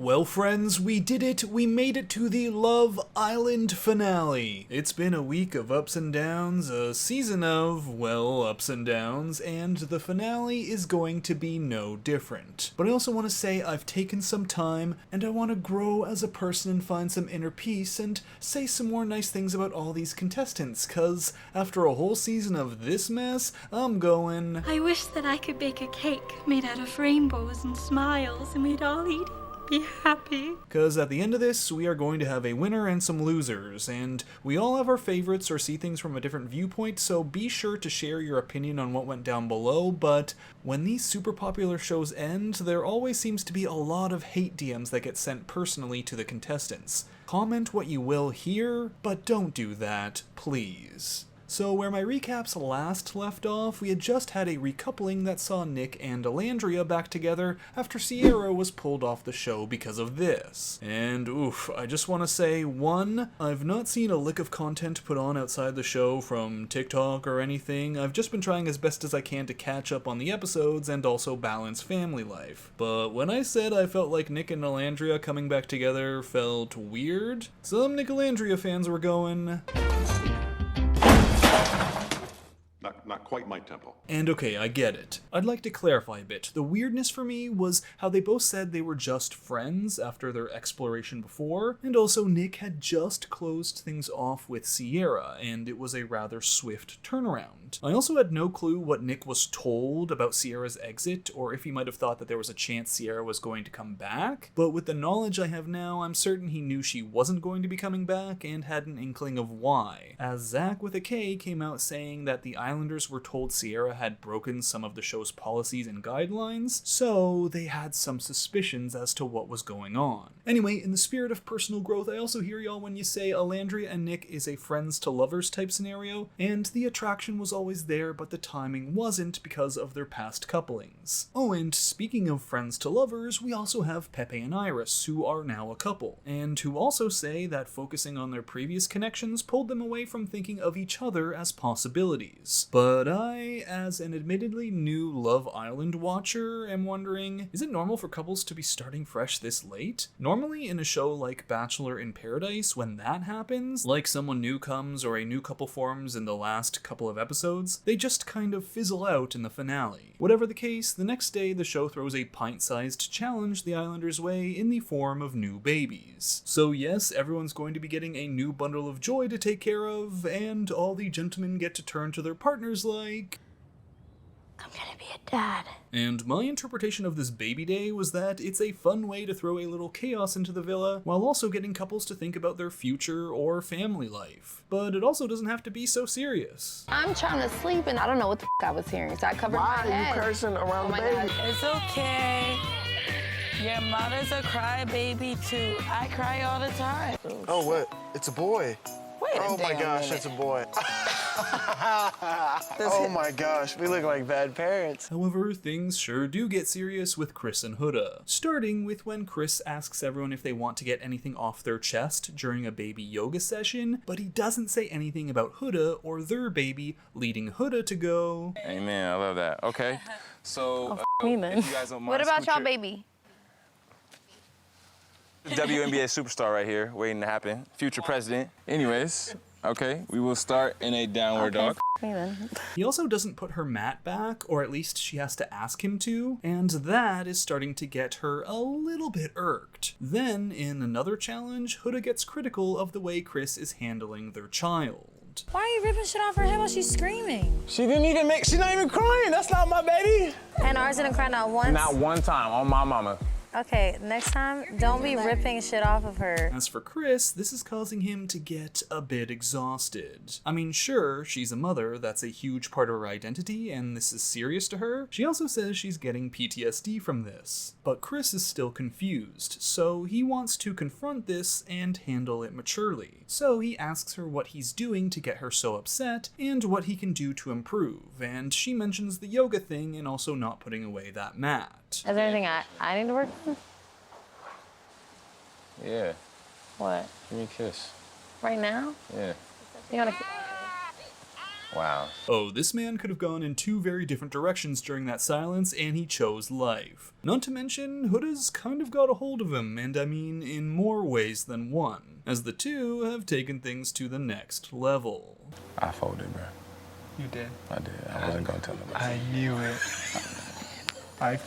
Well friends, we did it! We made it to the Love Island finale! It's been a week of ups and downs, a season of, well, ups and downs, and the finale is going to be no different. But I also want to say I've taken some time, and I want to grow as a person and find some inner peace, and say some more nice things about all these contestants, cause after a whole season of this mess, I'm going... I wish that I could bake a cake made out of rainbows and smiles, and we'd all eat it. Be happy. Cause at the end of this, we are going to have a winner and some losers, and we all have our favorites or see things from a different viewpoint, so be sure to share your opinion on what went down below, but when these super popular shows end, there always seems to be a lot of hate DMs that get sent personally to the contestants. Comment what you will here, but don't do that, please. So where my recaps last left off, we had just had a recoupling that saw Nick and Elandria back together after Sierra was pulled off the show because of this. And oof, I just want to say, one, I've not seen a lick of content put on outside the show from TikTok or anything. I've just been trying as best as I can to catch up on the episodes and also balance family life. But when I said I felt like Nick and Elandria coming back together felt weird, some Nick Elandria fans were going... Not quite my tempo. And okay, I get it. I'd like to clarify a bit. The weirdness for me was how they both said they were just friends after their exploration before, and also Nick had just closed things off with Sierra, and it was a rather swift turnaround. I also had no clue what Nick was told about Sierra's exit, or if he might have thought that there was a chance Sierra was going to come back, but with the knowledge I have now, I'm certain he knew she wasn't going to be coming back and had an inkling of why, as Zach with a K came out saying that the Islanders were told Sierra had broken some of the show's policies and guidelines, so they had some suspicions as to what was going on. Anyway, in the spirit of personal growth, I also hear y'all when you say Elandria and Nick is a friends to lovers type scenario, and the attraction was always there, but the timing wasn't because of their past couplings. Oh, and speaking of friends to lovers, we also have Pepe and Iris, who are now a couple, and who also say that focusing on their previous connections pulled them away from thinking of each other as possibilities. But I, as an admittedly new Love Island watcher, am wondering, is it normal for couples to be starting fresh this late? Normally in a show like Bachelor in Paradise, when that happens, like someone new comes or a new couple forms in the last couple of episodes, they just kind of fizzle out in the finale. Whatever the case, the next day the show throws a pint-sized challenge the Islanders' way in the form of new babies. So yes, everyone's going to be getting a new bundle of joy to take care of, and all the gentlemen get to turn to their partners like... I'm gonna be a dad. And my interpretation of this baby day was that it's a fun way to throw a little chaos into the villa, while also getting couples to think about their future or family life. But it also doesn't have to be so serious. I'm trying to sleep and I don't know what the I was hearing, so I covered my head. Why are you cursing around the baby? God. It's okay. Your mother's a crybaby too. I cry all the time. Oh, what? It's a boy. Wait Oh my gosh, it's a boy. Oh my gosh, we look like bad parents. However, things sure do get serious with Chris and Huda. Starting with when Chris asks everyone if they want to get anything off their chest during a baby yoga session, but he doesn't say anything about Huda or their baby, leading Huda to go, Amen, I love that. Okay, so me then. if you guys don't mind, What about y'all, scooch baby? WNBA superstar right here, waiting to happen. Future president. Anyways, okay, we will start in a downward dog. Me then. He also doesn't put her mat back, or at least she has to ask him to, and that is starting to get her a little bit irked. Then, in another challenge, Huda gets critical of the way Chris is handling their child. Why are you ripping shit off her head while she's screaming? She's not even crying. That's not my baby. And ours didn't cry not once? Not one time on my mama. Okay, next time, don't be ripping shit off of her. As for Chris, this is causing him to get a bit exhausted. I mean, sure, she's a mother, that's a huge part of her identity, and this is serious to her. She also says she's getting PTSD from this. But Chris is still confused, so he wants to confront this and handle it maturely. So he asks her what he's doing to get her so upset, and what he can do to improve, and she mentions the yoga thing and also not putting away that mat. Is there anything I need to work on? Yeah, What? give me a kiss. Right now? Yeah. You wanna... Wow. Oh, this man could have gone in two very different directions during that silence, and he chose life. Not to mention, Huda's kind of got a hold of him, and I mean in more ways than one, as the two have taken things to the next level. I folded, bro. You did. I did. I wasn't gonna tell nobody. I knew it. I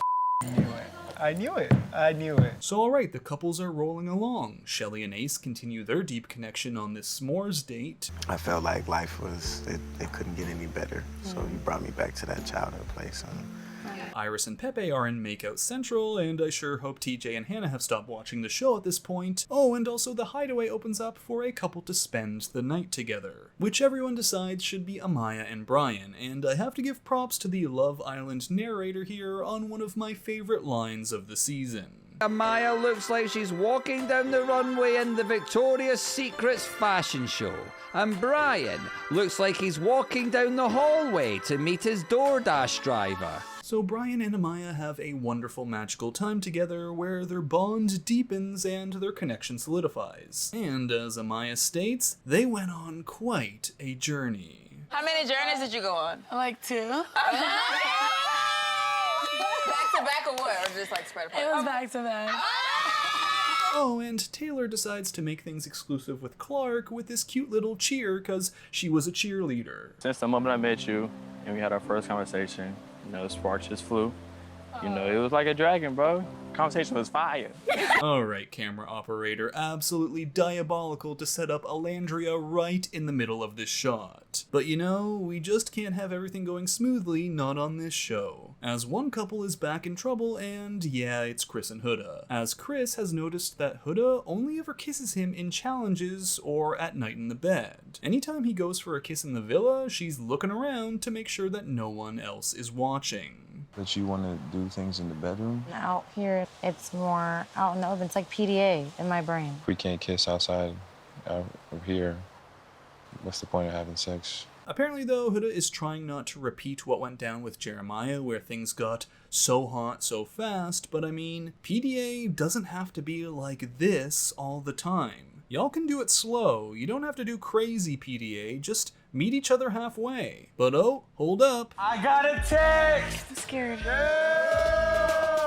knew it. I knew it. I knew it. So alright, the couples are rolling along. Shelly and Ace continue their deep connection on this s'mores date. I felt like life was, it couldn't get any better. So you brought me back to that childhood place. Iris and Pepe are in Makeout Central, and I sure hope TJ and Hannah have stopped watching the show at this point. Oh, and also the Hideaway opens up for a couple to spend the night together, which everyone decides should be Amaya and Brian, and I have to give props to the Love Island narrator here on one of my favorite lines of the season. Amaya looks like she's walking down the runway in the Victoria's Secrets fashion show. And Brian looks like he's walking down the hallway to meet his DoorDash driver. So Brian and Amaya have a wonderful magical time together where their bond deepens and their connection solidifies. And as Amaya states, they went on quite a journey. How many journeys did you go on? Like 2. Back to back or what? Or just like spread apart? It was back to back. Oh, and Taylor decides to make things exclusive with Clark with this cute little cheer because she was a cheerleader. Since the moment I met you and we had our first conversation, you know, the sparks just flew. You know, it was like a dragon, bro. Conversation was fire. Alright, camera operator, absolutely diabolical to set up Alandria right in the middle of this shot. But you know, we just can't have everything going smoothly, not on this show. As one couple is back in trouble, and yeah, it's Chris and Huda. As Chris has noticed that Huda only ever kisses him in challenges or at night in the bed. Anytime he goes for a kiss in the villa, she's looking around to make sure that no one else is watching. That you want to do things in the bedroom? Out here, it's more out in the open. It's like PDA in my brain. If we can't kiss outside of here, what's the point of having sex? Apparently though, Huda is trying not to repeat what went down with Jeremiah where things got so hot so fast, but I mean, PDA doesn't have to be like this all the time. Y'all can do it slow, you don't have to do crazy PDA, just meet each other halfway. But oh, hold up. I got a text! I'm scared.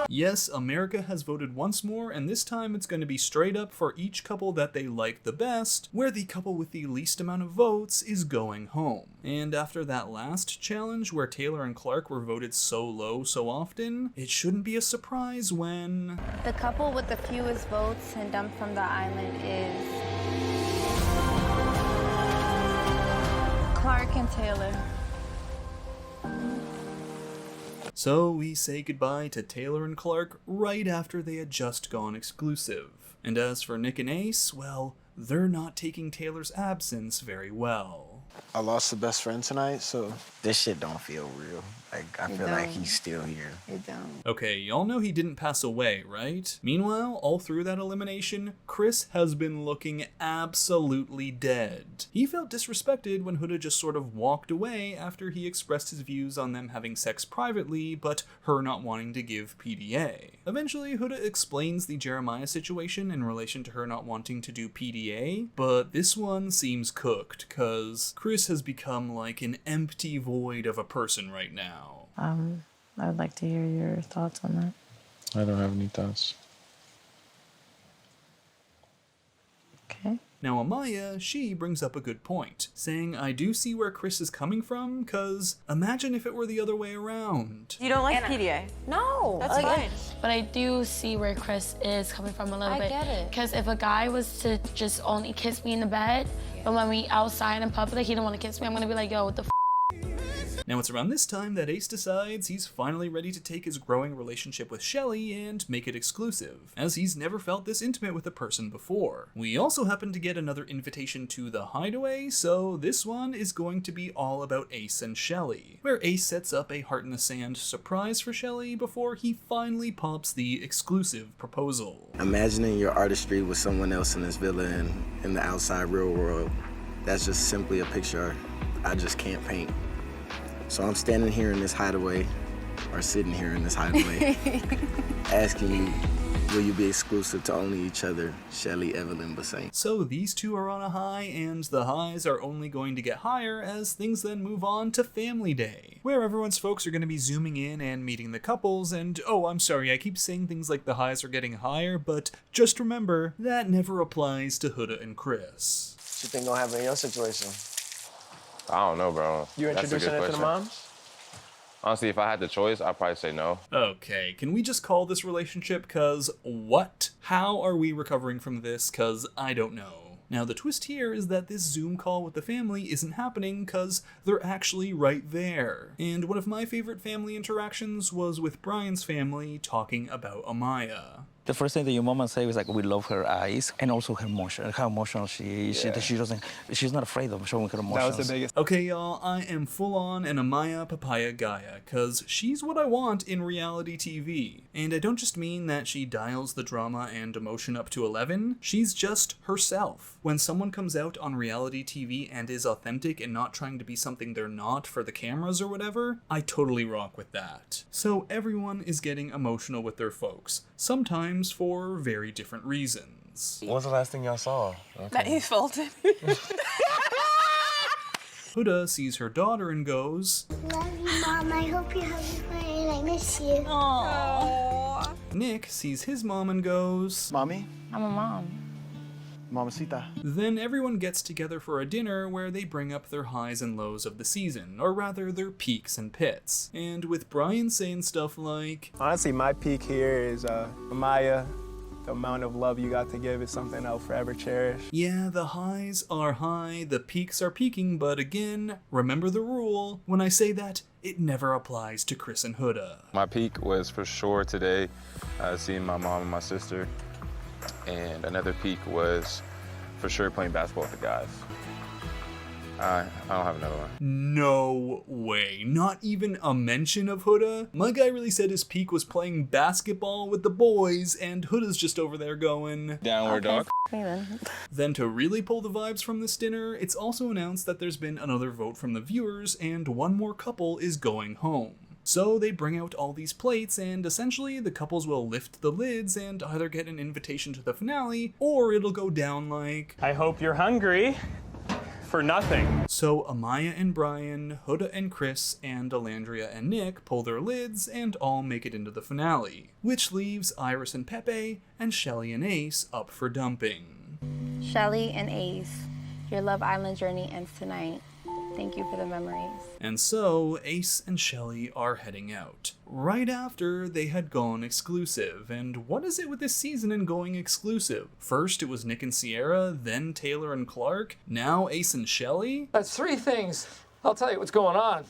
Yes, America has voted once more, and this time it's going to be straight up for each couple that they like the best, where the couple with the least amount of votes is going home. And after that last challenge, where Taylor and Clark were voted so low so often, it shouldn't be a surprise when... The couple with the fewest votes and dumped from the island is Clark and Taylor. So we say goodbye to Taylor and Clark right after they had just gone exclusive. And as for Nick and Ace, well, they're not taking Taylor's absence very well. I lost the best friend tonight, so This shit don't feel real. Like, I feel like he's still here. It don't. Okay, y'all know he didn't pass away, right? Meanwhile, all through that elimination, Chris has been looking absolutely dead. He felt disrespected when Huda just sort of walked away after he expressed his views on them having sex privately, but her not wanting to give PDA. Eventually, Huda explains the Jeremiah situation in relation to her not wanting to do PDA, but this one seems cooked, cause Chris has become like an empty void of a person right now. I would like to hear your thoughts on that. I don't have any thoughts. Okay. Now Amaya, she brings up a good point, saying I do see where Chris is coming from, cause imagine if it were the other way around. You don't like PDA? No. That's fine. But I do see where Chris is coming from a little bit. I get it. Because if a guy was to just only kiss me in the bed, but when we outside in public, he don't want to kiss me, I'm gonna be like, yo, what the f? Now it's around this time that Ace decides he's finally ready to take his growing relationship with Shelly and make it exclusive, as he's never felt this intimate with a person before. We also happen to get another invitation to the Hideaway, so this one is going to be all about Ace and Shelly, where Ace sets up a heart in the sand surprise for Shelly before he finally pops the exclusive proposal. Imagining your artistry with someone else in this villa and in the outside real world, that's just simply a picture I just can't paint. So I'm standing here in this hideaway, or sitting here in this hideaway, asking you Will you be exclusive to only each other? Shelly, Evelyn, Basaint. So these two are on a high, and the highs are only going to get higher as things then move on to Family Day, where everyone's folks are going to be zooming in and meeting the couples. And oh, I'm sorry, I keep saying things like the highs are getting higher, but just remember, that never applies to Huda and Chris. What you think gonna happen in your situation? I don't know, bro. You introducing it to the moms? Honestly, if I had the choice, I'd probably say no. Okay, can we just call this relationship? Cause what? How are we recovering from this? Cause I don't know. Now the twist here is that this Zoom call with the family isn't happening cause they're actually right there. And one of my favorite family interactions was with Brian's family talking about Amaya. The first thing that your mama say was like, we love her eyes and also her emotion, how emotional she is. Yeah. She's not afraid of showing her emotions. That was the biggest. Okay, y'all, I am full on an Amaya Papaya Gaia, cause she's what I want in reality TV. And I don't just mean that she dials the drama and emotion up to 11, she's just herself. When someone comes out on reality TV and is authentic and not trying to be something they're not for the cameras or whatever, I totally rock with that. So everyone is getting emotional with their folks, sometimes for very different reasons. When was the last thing y'all saw? That he felt it. Huda sees her daughter and goes, Love you, Mom. I hope you have fun and I miss you. Aww. Nick sees his mom and goes, Mommy? I'm a mom. Mamacita. Then everyone gets together for a dinner where they bring up their highs and lows of the season, or rather their peaks and pits. And with Brian saying stuff like, honestly, my peak here is Amaya. The amount of love you got to give is something I'll forever cherish. yeah, the highs are high, the peaks are peaking, but again, remember the rule. When I say that, it never applies to Chris and Huda. My peak was for sure today, seeing my mom and my sister. And another peak was for sure playing basketball with the guys. I don't have another one. No way. Not even a mention of Huda? My guy really said his peak was playing basketball with the boys, and Huda's just over there going, Downward dog. Then to really pull the vibes from this dinner, it's also announced that there's been another vote from the viewers, and one more couple is going home. So they bring out all these plates, and essentially the couples will lift the lids and either get an invitation to the finale, or it'll go down like, I hope you're hungry for nothing. So Amaya and Brian, Huda and Chris, and Alandria and Nick pull their lids and all make it into the finale, which leaves Iris and Pepe and Shelly and Ace up for dumping. Shelly and Ace, your Love Island journey ends tonight. Thank you for the memories. And so Ace and Shelly are heading out, right after they had gone exclusive. And what is it with this season and going exclusive? First it was Nick and Sierra, then Taylor and Clark, now Ace and Shelly? That's three things. I'll tell you what's going on.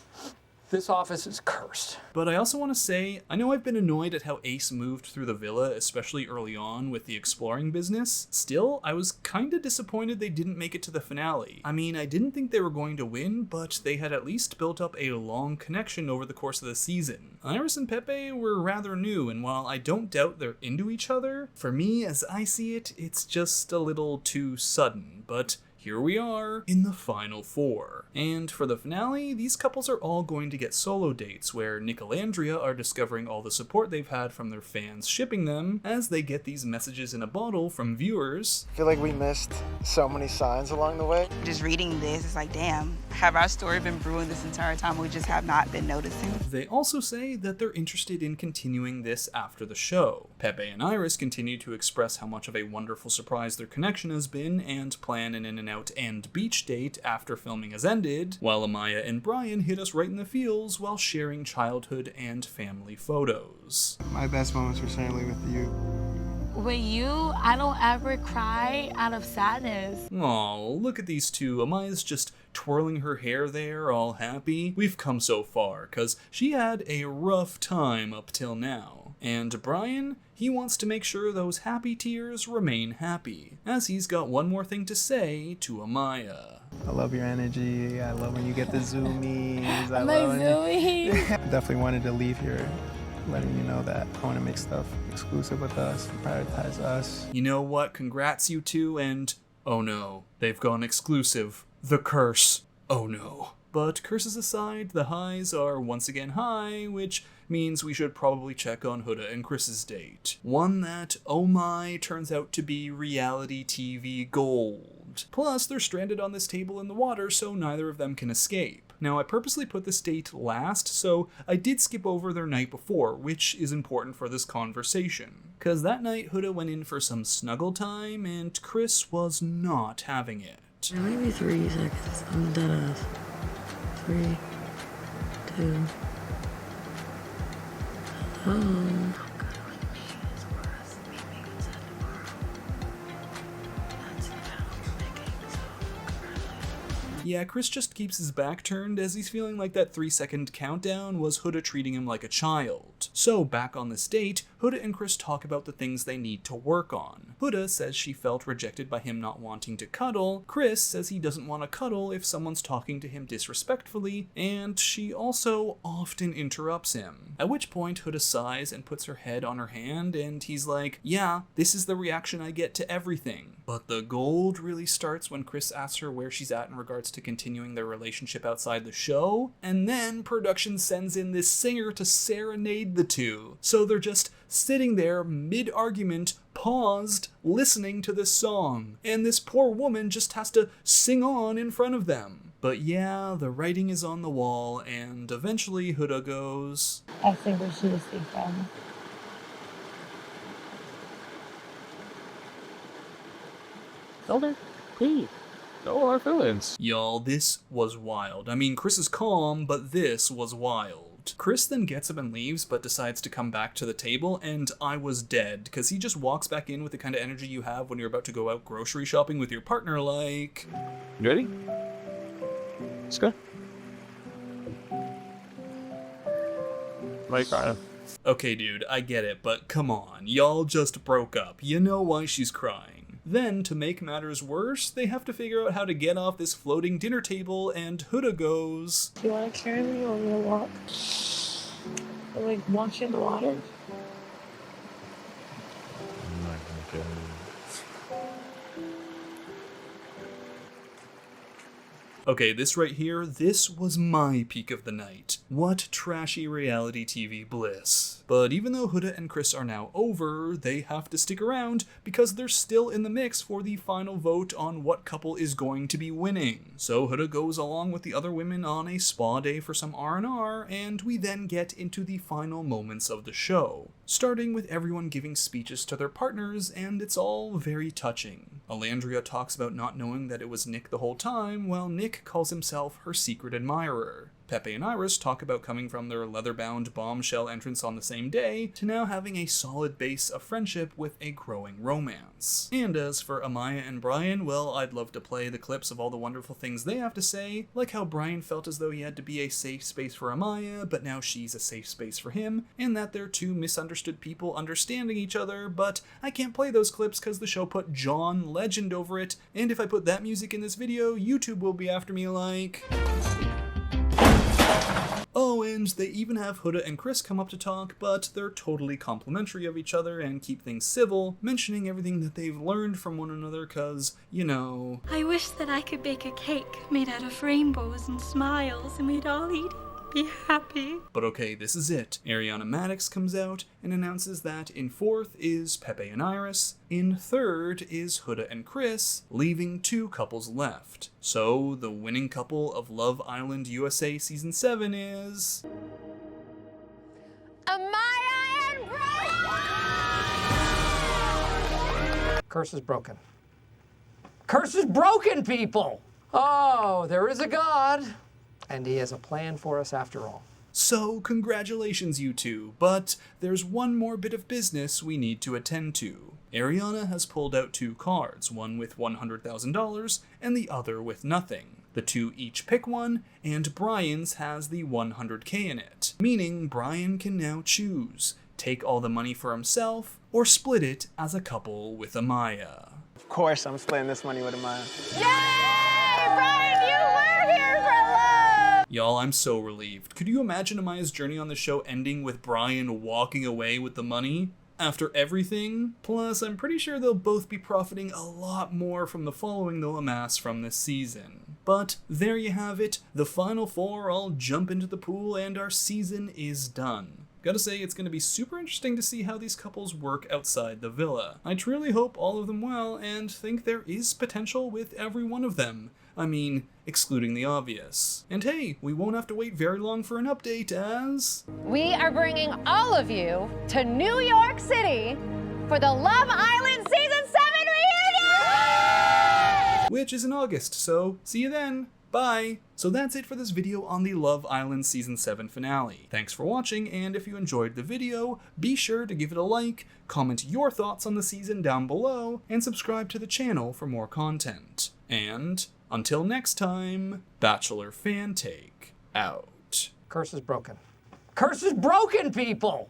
This office is cursed. But I also want to say, I know I've been annoyed at how Ace moved through the villa, especially early on with the exploring business. Still, I was kinda disappointed they didn't make it to the finale. I mean, I didn't think they were going to win, but they had at least built up a long connection over the course of the season. Iris and Pepe were rather new, and while I don't doubt they're into each other, for me, as I see it, it's just a little too sudden. But here we are in the final four. And for the finale, these couples are all going to get solo dates where Nick and Andrea are discovering all the support they've had from their fans shipping them as they get these messages in a bottle from viewers. I feel like we missed so many signs along the way. Just reading this, it's like, damn, have our story been brewing this entire time? We just have not been noticing. They also say that they're interested in continuing this after the show. Pepe and Iris continue to express how much of a wonderful surprise their connection has been and plan an In-N-Out and beach date after filming has ended, while Amaya and Brian hit us right in the feels while sharing childhood and family photos. My best moments were certainly with you. With you, I don't ever cry out of sadness. Aw, look at these two. Amaya's just twirling her hair there, all happy. We've come so far, cause she had a rough time up till now. And Brian, he wants to make sure those happy tears remain happy, as he's got one more thing to say to Amaya. I love your energy. I love when you get the zoomies. I My love zoomies. Definitely wanted to leave here letting you know that I want to make stuff exclusive with us, prioritize us. You know what? Congrats, you two, and oh no, they've gone exclusive. The curse. Oh no. But curses aside, the highs are once again high, which means we should probably check on Huda and Chris's date. One that, oh my, turns out to be reality TV gold. Plus, they're stranded on this table in the water, so neither of them can escape. Now, I purposely put this date last, so I did skip over their night before, which is important for this conversation. Cause that night, Huda went in for some snuggle time, and Chris was not having it. Maybe 3 seconds. I'm dead ass. 3, 2. Yeah, Chris just keeps his back turned as he's feeling like that 3-second countdown was Huda treating him like a child. So back on this date, Huda and Chris talk about the things they need to work on. Huda says she felt rejected by him not wanting to cuddle, Chris says he doesn't want to cuddle if someone's talking to him disrespectfully, and she also often interrupts him. At which point Huda sighs and puts her head on her hand, and he's like, yeah, this is the reaction I get to everything. But the gold really starts when Chris asks her where she's at in regards to continuing their relationship outside the show, and then production sends in this singer to serenade the two. So they're just sitting there mid-argument, paused, listening to this song, and this poor woman just has to sing on in front of them. But yeah, the writing is on the wall, and eventually Huda goes, I think we should stay friends. Shoulder, please. No hard feelings. Y'all, this was wild. I mean, Chris is calm, but this was wild. Chris then gets up and leaves, but decides to come back to the table, and I was dead, because he just walks back in with the kind of energy you have when you're about to go out grocery shopping with your partner, like... You ready? Let's go. Why are you crying? Okay, dude, I get it, but come on, y'all just broke up. You know why she's crying. Then, to make matters worse, they have to figure out how to get off this floating dinner table, and Huda goes, Do you want to carry me on your walk? Or like walk you in the water? I'm not gonna carry you. Okay, this right here, this was my peak of the night. What trashy reality TV bliss. But even though Huda and Chris are now over, they have to stick around because they're still in the mix for the final vote on what couple is going to be winning. So Huda goes along with the other women on a spa day for some R&R, and we then get into the final moments of the show. Starting with everyone giving speeches to their partners, and it's all very touching. Alandria talks about not knowing that it was Nick the whole time, while Nick calls himself her secret admirer. Pepe and Iris talk about coming from their leather-bound bombshell entrance on the same day to now having a solid base of friendship with a growing romance. And as for Amaya and Brian, well, I'd love to play the clips of all the wonderful things they have to say, like how Brian felt as though he had to be a safe space for Amaya, but now she's a safe space for him, and that they're two misunderstood people understanding each other, but I can't play those clips because the show put John Legend over it, and if I put that music in this video, YouTube will be after me like... Oh, and they even have Huda and Chris come up to talk, but they're totally complimentary of each other and keep things civil, mentioning everything that they've learned from one another cause, you know... I wish that I could bake a cake made out of rainbows and smiles and we'd all eat it. Be happy. But okay, this is it. Ariana Madix comes out and announces that in fourth is Pepe and Iris, in third is Huda and Chris, leaving 2 couples left. So the winning couple of Love Island USA Season 7 is... Amaya and Brian! Curse is broken. Curse is broken, people! Oh, there is a God. And he has a plan for us after all. So, congratulations you two, but there's one more bit of business we need to attend to. Ariana has pulled out 2 cards, one with $100,000 and the other with nothing. The 2 each pick one, and Brian's has the $100K in it, meaning Brian can now choose, take all the money for himself, or split it as a couple with Amaya. Of course, I'm splitting this money with Amaya. Yay! Brian, you were here for love! Y'all, I'm so relieved. Could you imagine Amaya's journey on the show ending with Brian walking away with the money? After everything? Plus, I'm pretty sure they'll both be profiting a lot more from the following they'll amass from this season. But there you have it, the final 4 all jump into the pool and our season is done. Gotta say, it's gonna be super interesting to see how these couples work outside the villa. I truly hope all of them well, and think there is potential with every one of them. I mean, excluding the obvious. And hey, we won't have to wait very long for an update, as... we are bringing all of you to New York City for the Love Island Season 7 reunion! Which is in August, so see you then. Bye! So that's it for this video on the Love Island Season 7 finale. Thanks for watching, and if you enjoyed the video, be sure to give it a like, comment your thoughts on the season down below, and subscribe to the channel for more content. And until next time, Bachelor Fantake out. Curse is broken. Curse is broken, people!